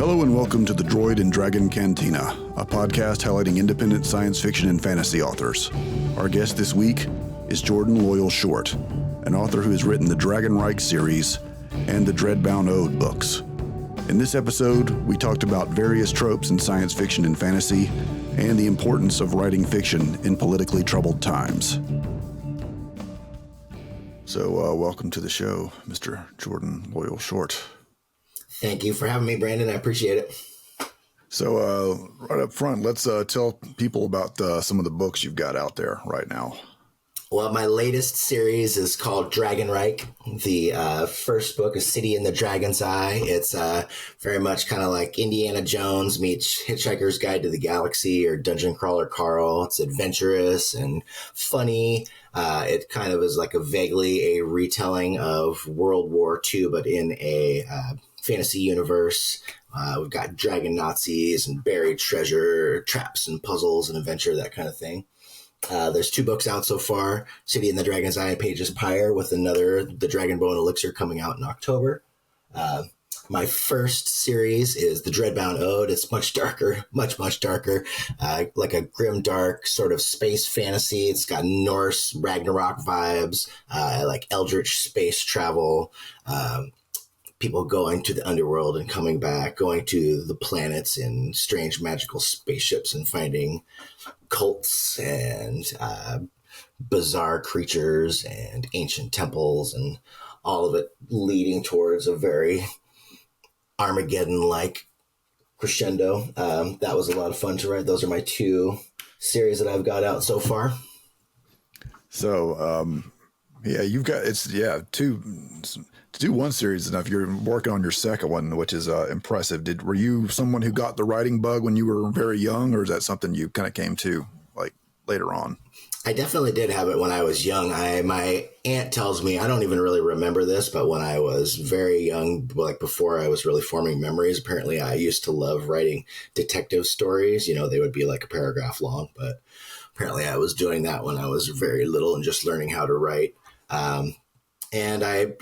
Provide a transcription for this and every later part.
Hello and welcome to the Droid and Dragon Cantina, a podcast highlighting independent science fiction and fantasy authors. Our guest this week is Jordan Loyal Short, an author who has written the Dragon Reich series and the Dreadbound Ode books. In this episode, we talked about various tropes in science fiction and fantasy and the importance of writing fiction in politically troubled times. So welcome to the show, Mr. Jordan Loyal Short. Thank you for having me, Brandon. I appreciate it. So right up front, let's tell people about some of the books you've got out there right now. Well, my latest series is called Dragon Reich. The first book is City in the Dragon's Eye. It's very much kind of like Indiana Jones meets Hitchhiker's Guide to the Galaxy or Dungeon Crawler Carl. It's adventurous and funny. It kind of is like vaguely a retelling of World War II, but in a fantasy universe. We've got dragon Nazis and buried treasure, traps and puzzles and adventure, that kind of thing. There's 2 books out so far, City in the Dragon's Eye and Pages Pyre, with another, The Dragonbone Elixir, coming out in October. My first series is the Dreadbound Ode. It's much darker, much darker, like a grim, dark sort of space fantasy. It's got Norse Ragnarok vibes, like eldritch space travel, people going to the underworld and coming back, going to the planets in strange magical spaceships and finding cults and bizarre creatures and ancient temples, and all of it leading towards a very Armageddon-like crescendo. That was a lot of fun to write. Those are my 2 series that I've got out so far. So, you've got, to do one series is enough. You're working on your second one, which is impressive. Were you someone who got the writing bug when you were very young, or is that something you kind of came to like later on? I definitely did have it when I was young. My aunt tells me, I don't even really remember this, but when I was very young, like before I was really forming memories, apparently I used to love writing detective stories. You know, they would be like a paragraph long, but apparently I was doing that when I was very little and just learning how to write. And I,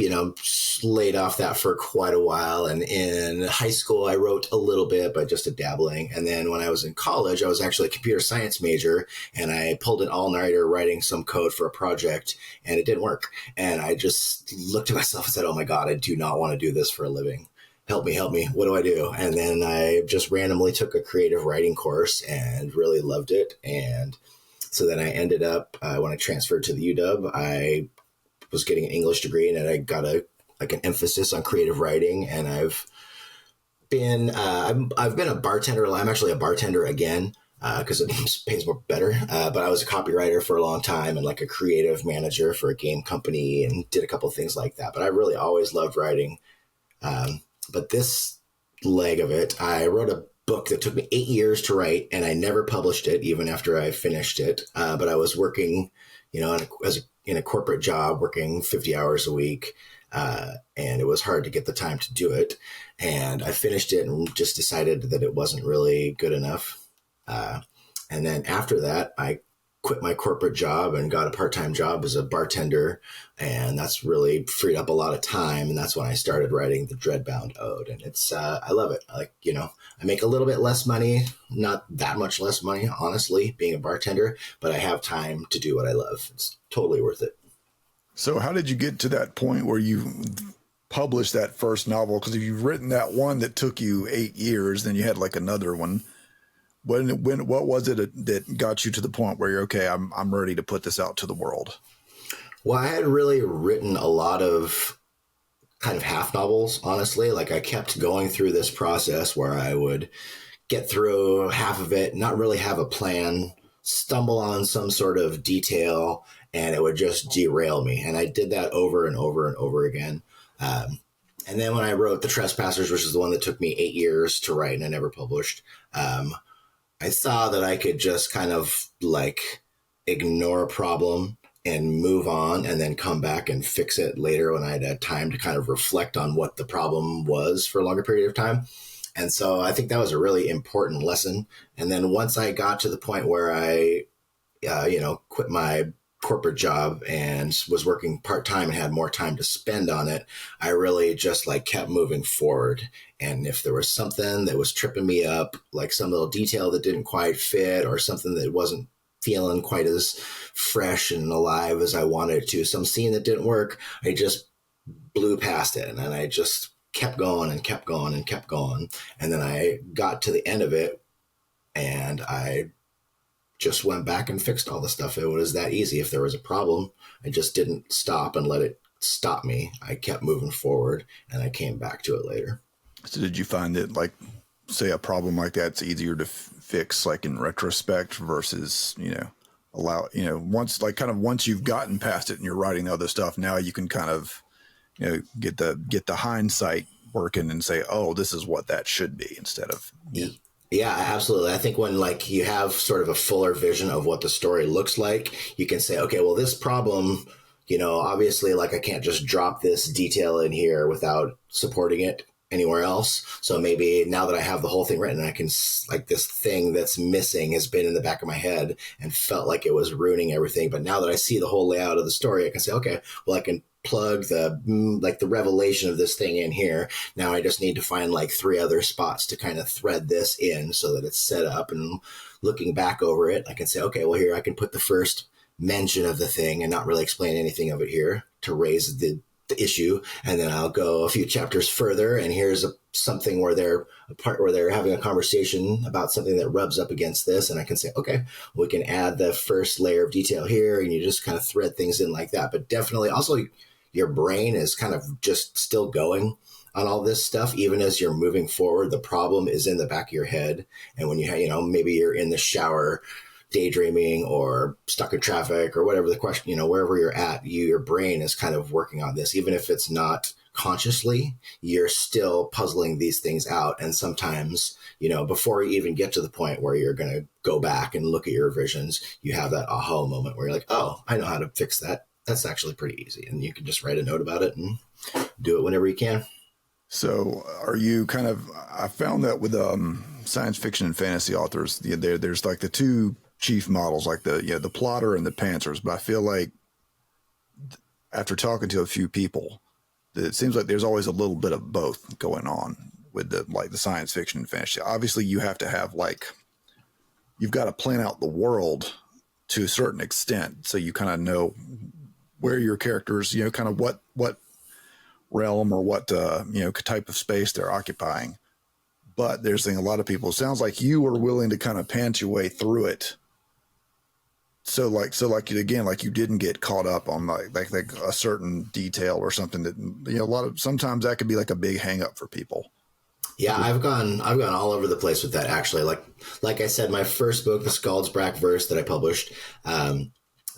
laid off that for quite a while. And in high school, I wrote a little bit, but just a dabbling. And then when I was in college, I was actually a computer science major, and I pulled an all-nighter writing some code for a project, and it didn't work. And I just looked at myself and said, oh my God, I do not want to do this for a living. Help me. What do I do? And then I just randomly took a creative writing course and really loved it. And so then I ended up, when I transferred to the UW, I was getting an English degree, and I got an emphasis on creative writing. And I've been a bartender. I'm actually a bartender again, because it pays more better. But I was a copywriter for a long time and like a creative manager for a game company, and did a couple of things like that. But I really always loved writing. But this leg of it, I wrote a book that took me 8 years to write, and I never published it even after I finished it. But I was working, in a corporate job, working 50 hours a week. And it was hard to get the time to do it. And I finished it and just decided that it wasn't really good enough. And then after that, I quit my corporate job and got a part-time job as a bartender. And that's really freed up a lot of time. And that's when I started writing the Dreadbound Ode. And it's, I love it. I make a little bit less money, not that much less money, honestly, being a bartender, but I have time to do what I love. It's totally worth it. So how did you get to that point where you published that first novel? Because if you've written that one that took you 8 years, then you had like another one. What was it that got you to the point where you're okay, I'm ready to put this out to the world? Well, I had really written a lot of kind of half novels, honestly. Like I kept going through this process where I would get through half of it, not really have a plan, stumble on some sort of detail, and it would just derail me. And I did that over and over and over again. And then when I wrote The Trespassers, which is the one that took me 8 years to write and I never published, I saw that I could just kind of like ignore a problem and move on and then come back and fix it later when I'd had time to kind of reflect on what the problem was for a longer period of time. And so I think that was a really important lesson. And then once I got to the point where I, quit my corporate job and was working part-time and had more time to spend on it, I really just like kept moving forward. And if there was something that was tripping me up, like some little detail that didn't quite fit or something that wasn't feeling quite as fresh and alive as I wanted it to, some scene that didn't work, I just blew past it. And then I just kept going and kept going and kept going. And then I got to the end of it and I just went back and fixed all the stuff. It was that easy. If there was a problem, I just didn't stop and let it stop me. I kept moving forward and I came back to it later. So did you find that, like, say a problem like that's easier to fix, like in retrospect versus, once you've gotten past it and you're writing the other stuff, now you can kind of, get the hindsight working and say, oh, this is what that should be instead of. Yeah, absolutely. I think when like you have sort of a fuller vision of what the story looks like, you can say, okay, well, this problem, obviously like I can't just drop this detail in here without supporting it anywhere else. So maybe now that I have the whole thing written, I can like this thing that's missing has been in the back of my head and felt like it was ruining everything. But now that I see the whole layout of the story, I can say, okay, well, I can plug the revelation of this thing in here. Now I just need to find like 3 other spots to kind of thread this in so that it's set up. And looking back over it, I can say, okay, well, here I can put the first mention of the thing and not really explain anything of it here to raise the issue. And then I'll go a few chapters further and here's something where a part where they're having a conversation about something that rubs up against this. And I can say, okay, we can add the first layer of detail here. And you just kind of thread things in like that. But definitely also your brain is kind of just still going on all this stuff. Even as you're moving forward, the problem is in the back of your head. And when maybe you're in the shower daydreaming or stuck in traffic or whatever the question, wherever you're at, your brain is kind of working on this. Even if it's not consciously, you're still puzzling these things out. And sometimes, before you even get to the point where you're going to go back and look at your revisions, you have that aha moment where you're like, oh, I know how to fix that. That's actually pretty easy. And you can just write a note about it and do it whenever you can. So are you I found that with science fiction and fantasy authors, there's like the 2 chief models, like the plotter and the pantsers. But I feel like after talking to a few people, it seems like there's always a little bit of both going on with the science fiction and fantasy. Obviously you have to have you've got to plan out the world to a certain extent. So you kind of know where your characters, kind of what realm or what, type of space they're occupying. But there's a lot of people, it sounds like you were willing to kind of pant your way through it. So you didn't get caught up on like a certain detail or something that, sometimes that could be like a big hang up for people. Yeah, I've gone all over the place with that, actually. Like I said, my first book, The Scald's Brack Verse that I published,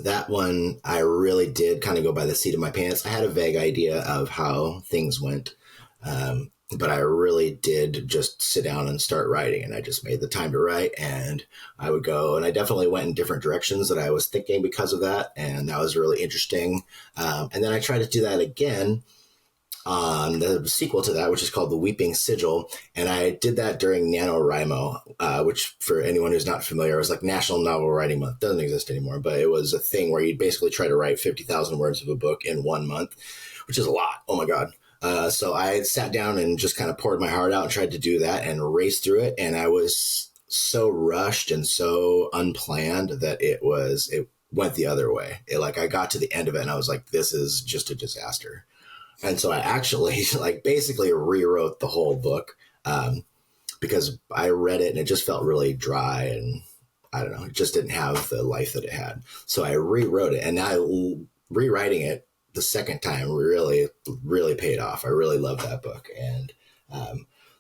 that one, I really did kind of go by the seat of my pants. I had a vague idea of how things went, but I really did just sit down and start writing, and I just made the time to write, and I would go, and I definitely went in different directions that I was thinking because of that, and that was really interesting. And then I tried to do that again on the sequel to that, which is called The Weeping Sigil. And I did that during NaNoWriMo, which for anyone who's not familiar, was like National Novel Writing Month. Doesn't exist anymore, but it was a thing where you'd basically try to write 50,000 words of a book in 1 month, which is a lot. Oh my God. So I sat down and just kind of poured my heart out and tried to do that and race through it. And I was so rushed and so unplanned that it went the other way. I got to the end of it and I was like, this is just a disaster. And so I actually basically rewrote the whole book because I read it and it just felt really dry and I don't know, it just didn't have the life that it had. So I rewrote it, and now rewriting it the second time really, really paid off. I really love that book. And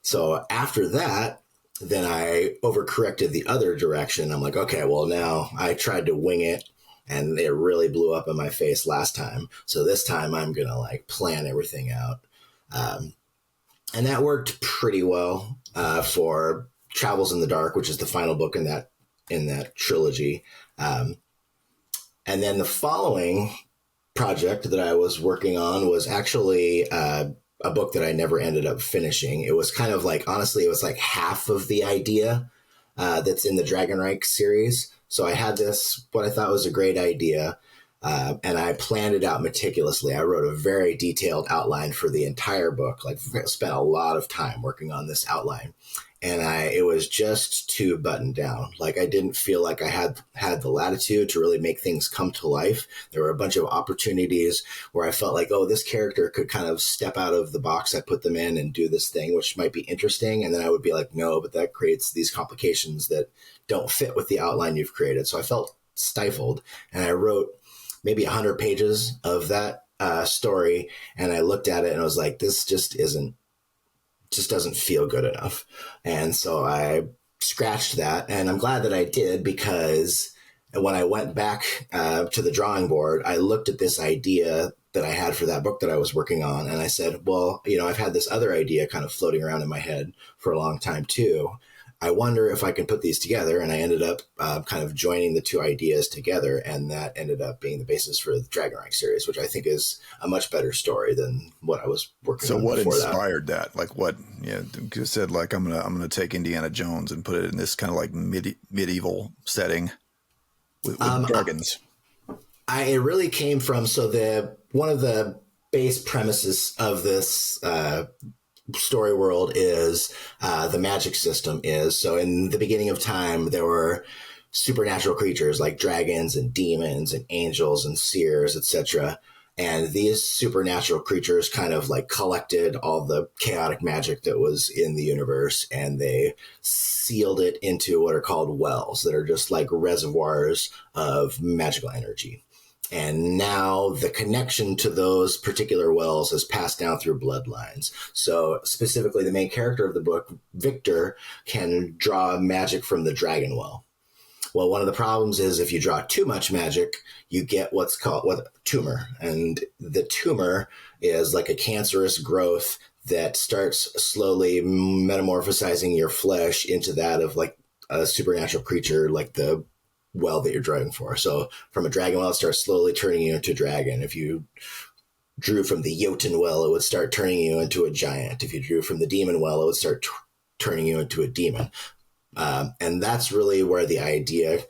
so after that, then I overcorrected the other direction. I'm like, okay, well, now I tried to wing it. And it really blew up in my face last time. So this time I'm going to plan everything out. And that worked pretty well for Travels in the Dark, which is the final book in that trilogy. And then the following project that I was working on was actually a book that I never ended up finishing. It was kind of honestly, it was half of the idea that's in the Dragon Reich series. So I had what I thought was a great idea. And I planned it out meticulously. I wrote a very detailed outline for the entire book, like spent a lot of time working on this outline. And it was just too buttoned down. Like I didn't feel like I had the latitude to really make things come to life. There were a bunch of opportunities where I felt like, oh, this character could kind of step out of the box I put them in and do this thing, which might be interesting. And then I would be like, no, but that creates these complications that don't fit with the outline you've created. So I felt stifled, and I wrote maybe 100 pages of that story. And I looked at it and I was like, this just doesn't feel good enough. And so I scratched that, and I'm glad that I did, because when I went back to the drawing board, I looked at this idea that I had for that book that I was working on. And I said, well, I've had this other idea kind of floating around in my head for a long time too. I wonder if I can put these together. And I ended up kind of joining the two ideas together. And that ended up being the basis for the Dragon Reich series, which I think is a much better story than what I was working on. So what inspired that? Like what, you said, like, I'm going to take Indiana Jones and put it in this kind of like medieval setting with dragons. It really came from, one of the base premises of this story world is the magic system is. So in the beginning of time, there were supernatural creatures like dragons and demons and angels and seers, etc. And these supernatural creatures kind of like collected all the chaotic magic that was in the universe, and they sealed it into what are called wells that are just like reservoirs of magical energy. And now the connection to those particular wells is passed down through bloodlines. So specifically, the main character of the book, Victor, can draw magic from the dragon well. Well, one of the problems is if you draw too much magic, you get what's called tumor. And the tumor is like a cancerous growth that starts slowly metamorphosizing your flesh into that of like a supernatural creature, like the well that you're drawing for. So from a dragon well, it starts slowly turning you into a dragon. If you drew from the Jotun well, it would start turning you into a giant. If you drew from the demon well, it would start turning you into a demon. And that's really where the idea,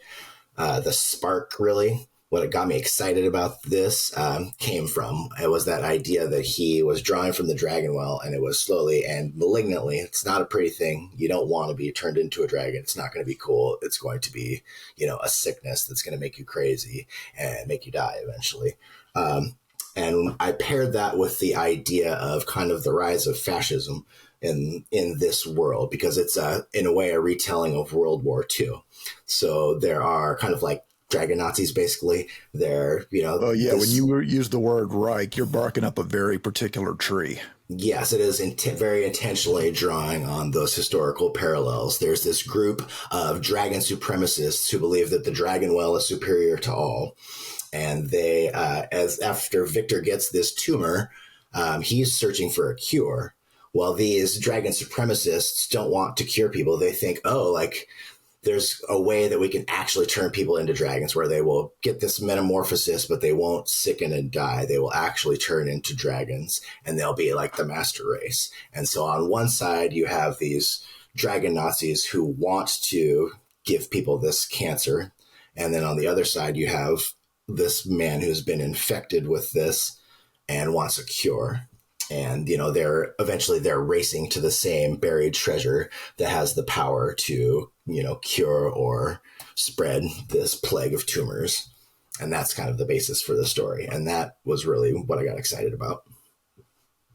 the spark really, what it got me excited about this came from. It was that idea that he was drawing from the dragon well, and it was slowly and malignantly. It's not a pretty thing. You don't want to be turned into a dragon. It's not going to be cool. It's going to be, a sickness that's going to make you crazy and make you die eventually. And I paired that with the idea of kind of the rise of fascism in this world, because it's in a way a retelling of World War II. So there are kind of like dragon Nazis, basically. They're, Oh yeah, when you use the word Reich, you're barking up a very particular tree. Yes, it is very intentionally drawing on those historical parallels. There's this group of dragon supremacists who believe that the dragon well is superior to all. And they, after Victor gets this tumor, he's searching for a cure. Well, these dragon supremacists don't want to cure people. They think, there's a way that we can actually turn people into dragons where they will get this metamorphosis, but they won't sicken and die. They will actually turn into dragons, and they'll be like the master race. And so on one side, you have these dragon Nazis who want to give people this cancer. And then on the other side, you have this man who's been infected with this and wants a cure. And, they're racing to the same buried treasure that has the power to, cure or spread this plague of tumors. And that's kind of the basis for the story. And that was really what I got excited about.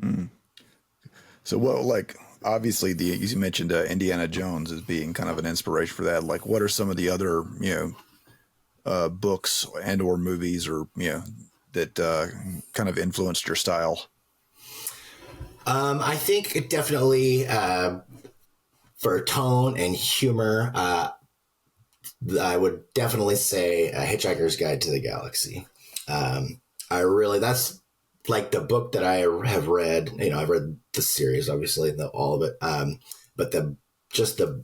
Mm. So obviously you mentioned Indiana Jones as being kind of an inspiration for that. Like, what are some of the other, books and or movies or, that kind of influenced your style? I think it definitely, for tone and humor, I would definitely say A Hitchhiker's Guide to the Galaxy. That's like the book that I have read. I've read the series, obviously, all of it. But the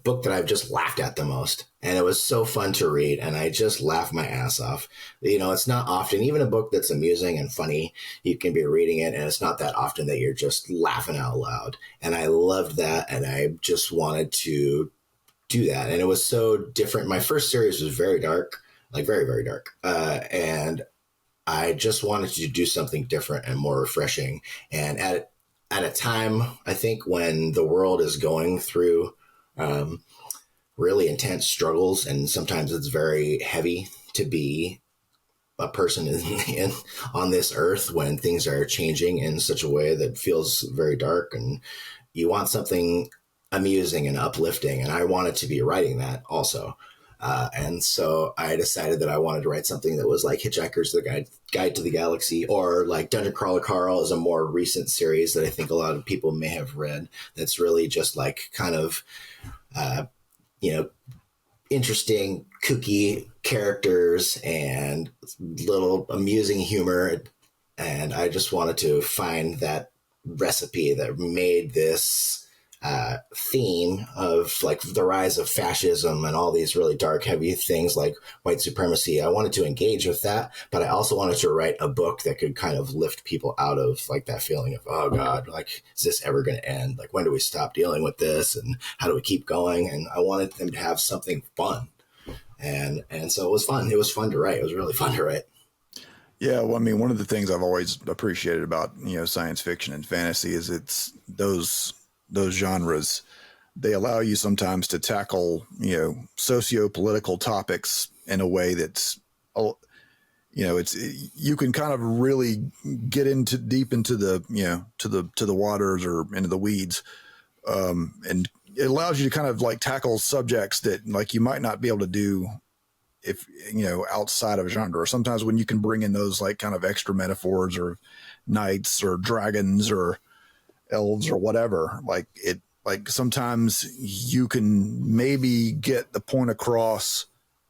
book that I've just laughed at the most. And it was so fun to read, and I just laughed my ass off. It's not often, even a book that's amusing and funny, you can be reading it, and it's not that often that you're just laughing out loud. And I loved that, and I just wanted to do that. And it was so different. My first series was very dark, like very, very dark. And I just wanted to do something different and more refreshing. And at a time, I think, when the world is going through really intense struggles, and sometimes it's very heavy to be a person on this earth when things are changing in such a way that feels very dark, and you want something amusing and uplifting. And I wanted to be writing that also. And so I decided that I wanted to write something that was like Hitchhiker's the Guide to the Galaxy, or like Dungeon Crawler Carl is a more recent series that I think a lot of people may have read. That's really just like kind of, interesting, kooky characters and little amusing humor. And I just wanted to find that recipe that made this theme of like the rise of fascism and all these really dark, heavy things like white supremacy. I wanted to engage with that, but I also wanted to write a book that could kind of lift people out of like that feeling of, oh God, like, is this ever going to end? Like, when do we stop dealing with this? And how do we keep going? And I wanted them to have something fun. And so it was fun. It was fun to write. It was really fun to write. Yeah, well, I mean, one of the things I've always appreciated about, science fiction and fantasy is it's those genres, they allow you sometimes to tackle, socio-political topics in a way that's, you can kind of really get deep into the, to the waters or into the weeds. And it allows you to kind of like tackle subjects that like you might not be able to do if, outside of a genre. Or sometimes when you can bring in those like kind of extra metaphors or knights or dragons or elves or whatever, like sometimes you can maybe get the point across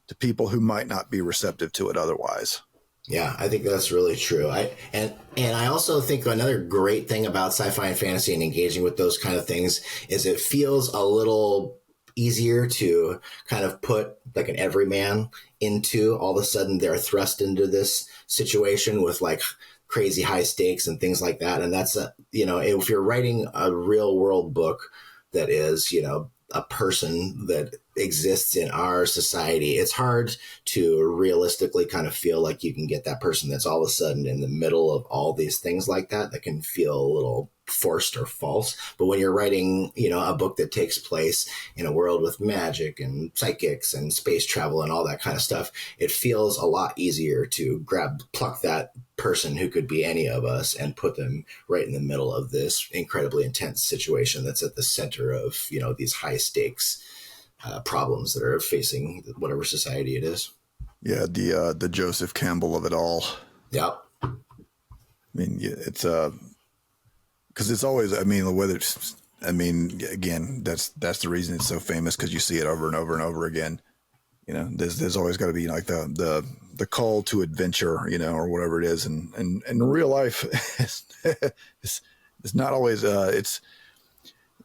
to people who might not be receptive to it otherwise. Yeah, I think that's really true. And I also think another great thing about sci-fi and fantasy and engaging with those kind of things is it feels a little easier to kind of put like an everyman into. All of a sudden they're thrust into this situation with like crazy high stakes and things like that. And that's if you're writing a real world book that is, a person that exists in our society, it's hard to realistically kind of feel like you can get that person that's all of a sudden in the middle of all these things like that can feel a little forced or false. But when you're writing, a book that takes place in a world with magic and psychics and space travel and all that kind of stuff, it feels a lot easier to pluck that person who could be any of us and put them right in the middle of this incredibly intense situation that's at the center of, these high stakes problems that are facing whatever society it is. Yeah, the Joseph Campbell of it all. Yep. I mean, it's because it's always, whether it's, again, that's the reason it's so famous, because you see it over and over and over again. There's always got to be like the call to adventure, or whatever it is, and in real life, it's not always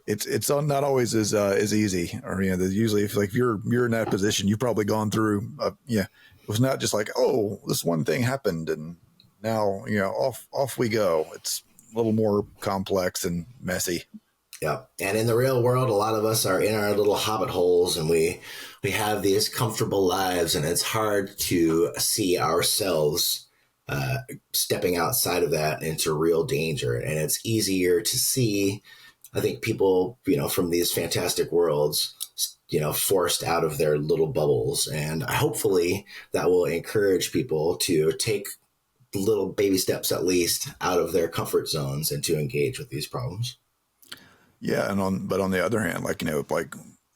it's not always as easy, or usually if you're in that position, you've probably gone through it was not just like, oh, this one thing happened and now off we go. It's a little more complex and messy. Yeah. And in the real world, a lot of us are in our little hobbit holes, and we have these comfortable lives, and it's hard to see ourselves stepping outside of that into real danger. And it's easier to see, I think, people, from these fantastic worlds, forced out of their little bubbles. And hopefully that will encourage people to take little baby steps, at least, out of their comfort zones and to engage with these problems. Yeah. But on the other hand,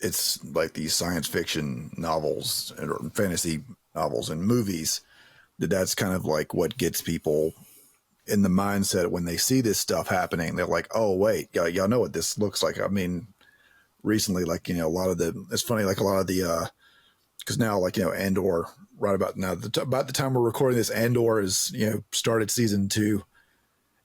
it's like these science fiction novels or fantasy novels and movies, that's kind of like what gets people in the mindset when they see this stuff happening. They're like, oh, wait, y'all know what this looks like. Recently, a lot of it's funny, like a lot of the, because now, Andor, right about now, about the time we're recording this, Andor is, started season 2.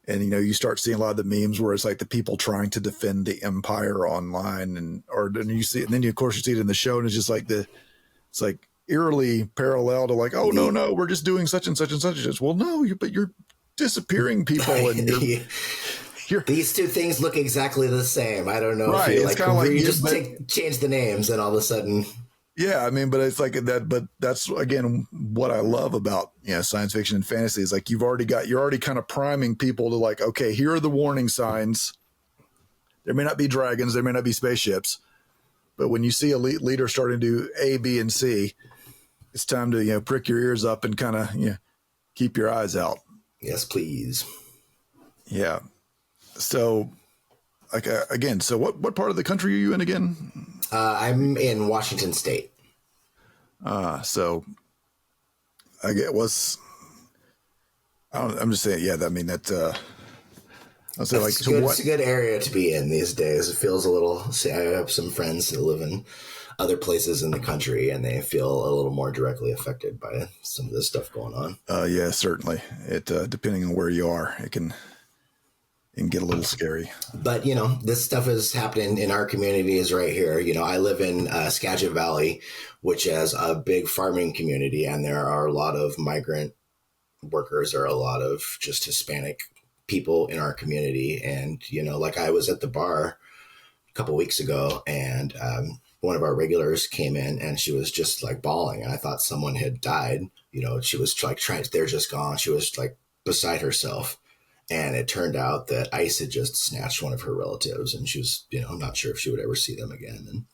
And, you start seeing a lot of the memes where it's like the people trying to defend the Empire online, and you see, and then of course you see it in the show, and it's just like it's like eerily parallel to like, oh no, we're just doing such and such and such. It's, well, no, but you're disappearing people, and these two things look exactly the same. I don't know. Right. If you change the names, and all of a sudden. Yeah, I mean, but it's like that. But that's again what I love about science fiction and fantasy is like you're already kind of priming people to like, okay, here are the warning signs. There may not be dragons, there may not be spaceships, but when you see a leader starting to do A, B, and C, it's time to prick your ears up and kind of keep your eyes out. Yes, please. Yeah. So, like again, so what part of the country are you in again? I'm in Washington State. So I get I'm just saying, yeah. I mean that. I'll say It's good. It's a good area to be in these days. It feels a little. See, I have some friends that live in other places in the country, and they feel a little more directly affected by some of this stuff going on. Yeah, certainly. It depending on where you are, it can get a little scary. But this stuff is happening in our communities right here. I live in Skagit Valley, which has a big farming community, and there are a lot of migrant workers. There are a lot of just Hispanic people in our community. And, like I was at the bar a couple weeks ago, and one of our regulars came in and she was just like bawling. And I thought someone had died. She was like they're just gone. She was like beside herself. And it turned out that ICE had just snatched one of her relatives, and she was, not sure if she would ever see them again. And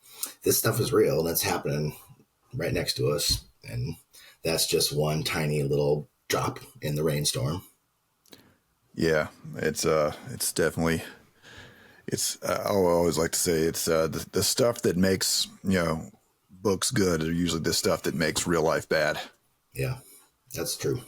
this stuff is real, and it's happening right next to us. And that's just one tiny little drop in the rainstorm. Yeah, it's definitely, I always like to say it's the stuff that makes, books good are usually the stuff that makes real life bad. Yeah, that's true.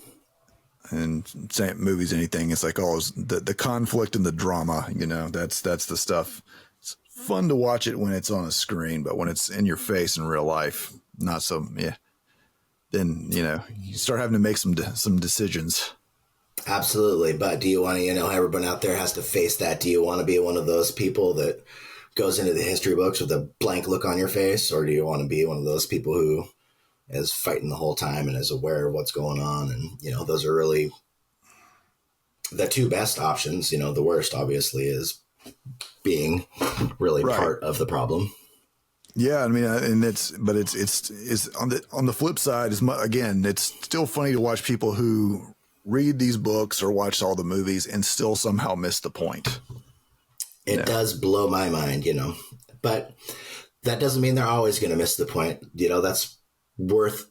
And same movies, anything, it's like always the conflict and the drama, that's the stuff. It's fun to watch it when it's on a screen, but when it's in your face in real life, not so, yeah. Then, you start having to make some decisions. Absolutely. But do you want to, everyone out there has to face that. Do you want to be one of those people that goes into the history books with a blank look on your face? Or do you want to be one of those people who is fighting the whole time and is aware of what's going on? And, those are really the two best options. The worst obviously is being really right. Part of the problem. Yeah, I mean, and it's on the flip side is again, it's still funny to watch people who read these books or watch all the movies and still somehow miss the point. It does blow my mind, but that doesn't mean they're always going to miss the point. That's worth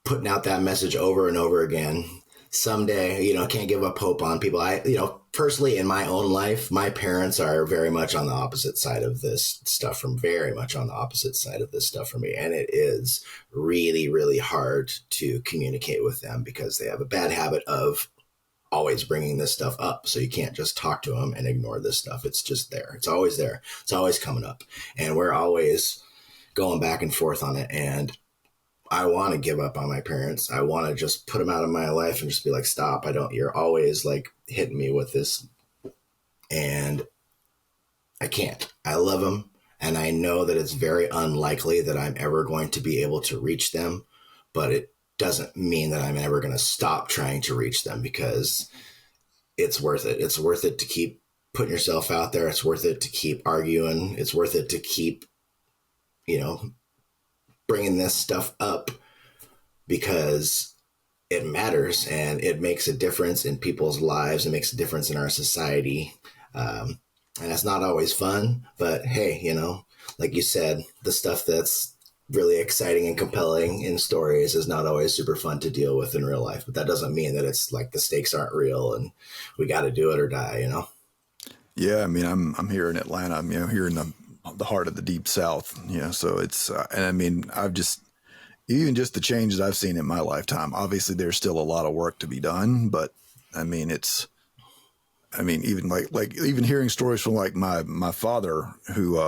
putting out that message over and over again. Someday, can't give up hope on people. Personally in my own life, my parents are very much on the opposite side of this stuff for me. And it is really, really hard to communicate with them because they have a bad habit of always bringing this stuff up. So you can't just talk to them and ignore this stuff. It's just there. It's always there. It's always coming up. And we're always going back and forth on it. And I want to give up on my parents. I want to just put them out of my life and just be like, stop. You're always like hitting me with this. And I can't. I love them. And I know that it's very unlikely that I'm ever going to be able to reach them, but it doesn't mean that I'm ever going to stop trying to reach them because it's worth it. It's worth it to keep putting yourself out there. It's worth it to keep arguing. It's worth it to keep, bringing this stuff up because it matters and it makes a difference in people's lives. It makes a difference in our society. And it's not always fun, but hey, like you said, the stuff that's really exciting and compelling in stories is not always super fun to deal with in real life, but that doesn't mean that it's like the stakes aren't real and we got to do it or die, Yeah. I mean, I'm here in Atlanta, I'm, here in the heart of the deep South, so it's, and I mean, even just the changes I've seen in my lifetime, obviously there's still a lot of work to be done, but I mean, even like even hearing stories from like my father who,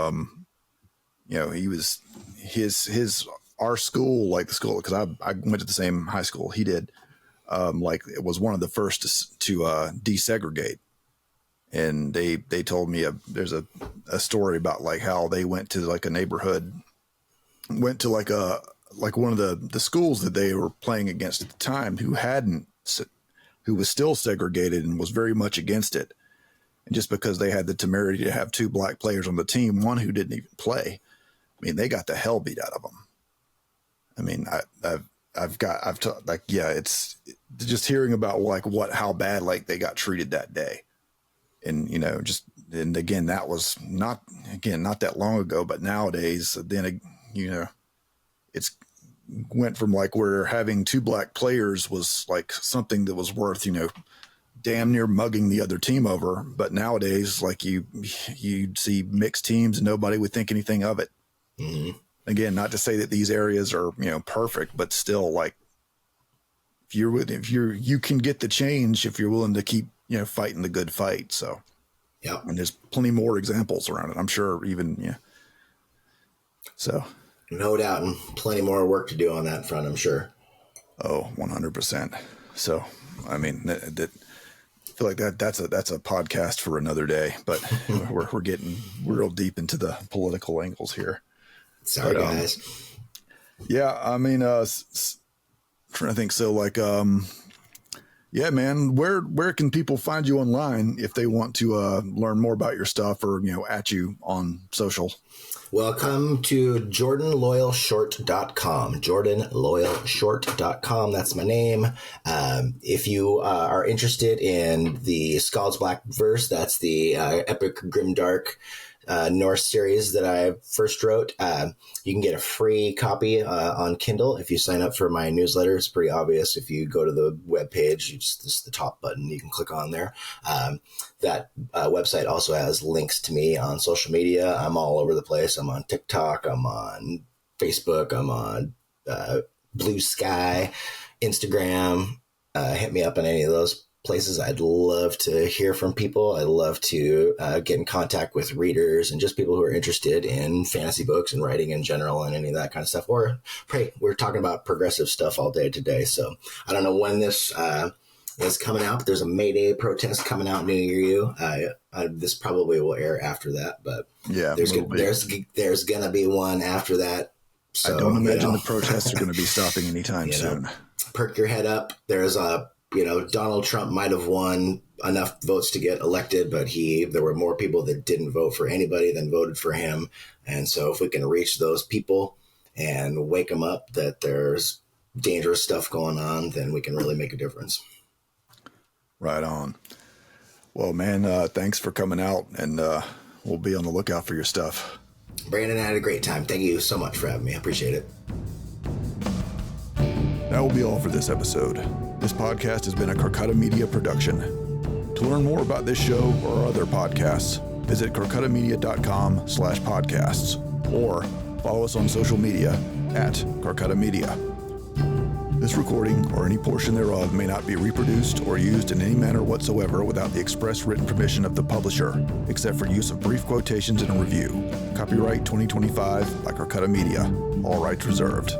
he was our school, like the school, cause I went to the same high school he did. Like it was one of the first to desegregate. And they told me there's a story about like how they went to like a neighborhood, went to like one of the schools that they were playing against at the time who was still segregated and was very much against it. And just because they had the temerity to have two black players on the team, one who didn't even play, I mean, they got the hell beat out of them. I mean, it's just hearing about like how bad like they got treated that day. And, and again, that was not that long ago, but nowadays, then, it's went from like where having 2 black players was like something that was worth, damn near mugging the other team over. But nowadays, like you see mixed teams and nobody would think anything of it. Mm-hmm. Again, not to say that these areas are, perfect, but still, like you can get the change if you're willing to keep, fighting the good fight. So, yeah. And there's plenty more examples around it. I'm sure even, So. No doubt, and plenty more work to do on that front, I'm sure. Oh, 100%. So, I mean, I feel like that's a podcast for another day, but we're getting real deep into the political angles here. Sorry, guys. Yeah, I mean, trying to think. So, like, yeah, man, where can people find you online if they want to learn more about your stuff or at you on social? Well, come to jordanloyalshort.com, jordanloyalshort.com. That's my name. If you are interested in the Scald's Black verse, that's the epic grimdark Norse series that I first wrote. You can get a free copy on Kindle if you sign up for my newsletter. It's pretty obvious. If you go to the webpage, this is the top button you can click on there. That website also has links to me on social media. I'm all over the place. I'm on TikTok. I'm on Facebook. I'm on Blue Sky, Instagram. Hit me up on any of those places. I'd love to hear from people. I'd love to get in contact with readers and just people who are interested in fantasy books and writing in general and any of that kind of stuff. Or, hey, we're talking about progressive stuff all day today. So I don't know when this is coming out, but there's a May Day protest coming out near you. This probably will air after that, but yeah, there's going to be one after that. So, I don't imagine the protests are going to be stopping anytime soon. Perk your head up. There's Donald Trump might have won enough votes to get elected, but there were more people that didn't vote for anybody than voted for him. And so if we can reach those people and wake them up that there's dangerous stuff going on, then we can really make a difference. Right on. Well, man, thanks for coming out, and we'll be on the lookout for your stuff. Brandon, I had a great time. Thank you so much for having me. I appreciate it. That will be all for this episode. This podcast has been a Corcutta Media production. To learn more about this show or other podcasts, visit corcuttamedia.com/podcasts or follow us on social media at Corcutta Media. This recording or any portion thereof may not be reproduced or used in any manner whatsoever without the express written permission of the publisher, except for use of brief quotations in a review. Copyright 2025 by Corcutta Media. All rights reserved.